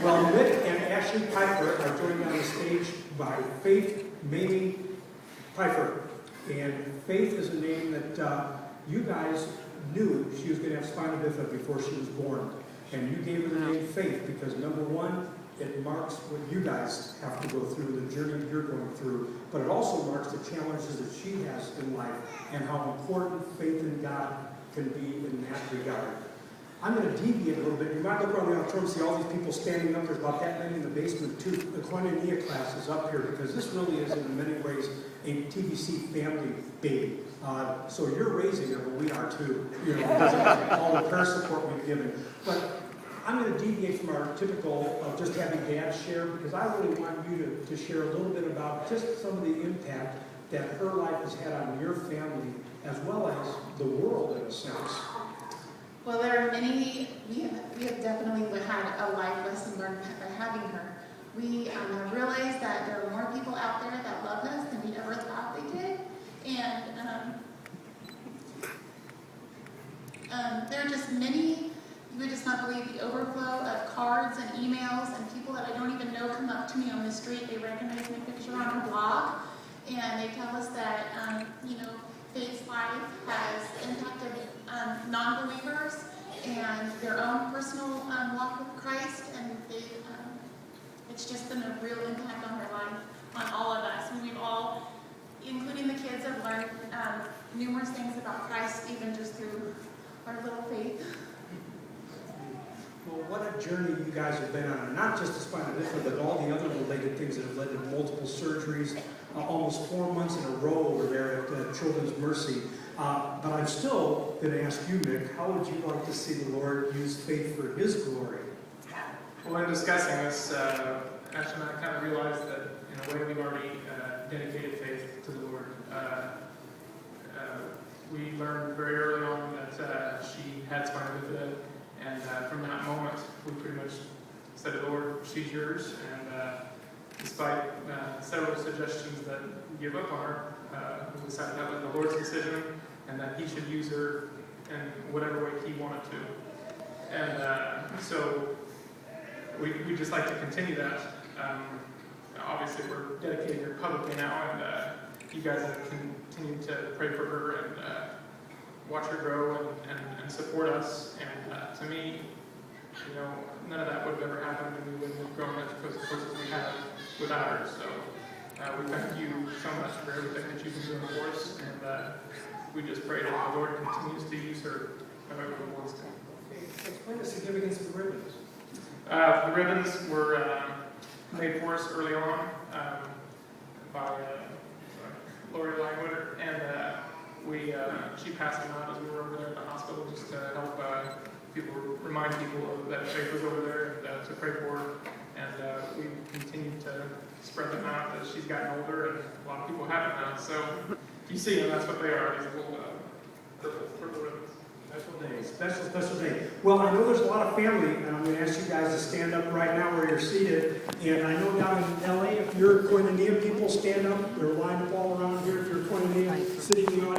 Well, Mick and Ashley Pfeifer are joined on the stage by Faith Mamie Pfeifer. And Faith is a name that you guys knew she was going to have spina bifida before she was born. And you gave her the name Faith because, number one, it marks what you guys have to go through, the journey you're going through, but it also marks the challenges that she has in life and how important faith in God can be in that regard. I'm going to deviate a little bit. You might look around the auditorium and see all these people standing up. There's about that many in the basement, too. The koinonia class is up here because this really is, in many ways, a TBC family baby. So you're raising it, but we are, too, because of all the prayer support we've given. But I'm going to deviate from our typical of just having Dad share because I really want you to share a little bit about just some of the impact that her life has had on your family as well as the world in a sense. Well, there are many, we have definitely had a life lesson learned by having her. We have realized that there are more people out there that love us than we ever thought they did. And there are just many, you would just not believe the overflow of cards and emails and people that I don't even know come up to me on the street. They recognize my picture on her blog and they tell us that, Faith's life has impacted non-believers and their own personal walk with Christ, and it's just been a real impact on her life, on all of us. And we've all, including the kids, have learned numerous things about Christ, even just through our little faith. Well, what a journey you guys have been on, not just the spina bifida, but all the other related things that have led to multiple surgeries, almost 4 months in a row over there at Children's Mercy. But I'm still going to ask you, Mick, how would you like to see the Lord use faith for His glory? Well, in discussing this, Ash and I kind of realized that in a way we've already dedicated faith to the Lord. We learned very early on that she had spina bifida, and from that moment, we pretty much said to the Lord, she's yours. And despite several suggestions that we give up on her, we decided that was the Lord's decision, and that He should use her in whatever way He wanted to. And so we'd just like to continue that. Obviously, we're dedicating her publicly now, and you guys have continued to pray for her and watch her grow and support us. And to me, none of that would have ever happened, and we wouldn't have grown as close as we have without her. So we thank you so much for everything that you've been doing for us, and we just pray that the Lord continues to use her however He wants to. Okay, explain the significance of the ribbons. The ribbons were made for us early on by Lori Langwood, and she passed them out as we were over there at the hospital just to help remind people that Faith was over there and to pray for her. And we continued to spread them out as she's gotten older, and a lot of people have it now. So if you see them, that's what they are, these little purple ribbons. Special day. Well, I know there's a lot of family, and I'm going to ask you guys to stand up right now where you're seated. And I know down in LA, if you're koinonia people, stand up. They're lined up all around here. If you're koinonia, sitting in the audience.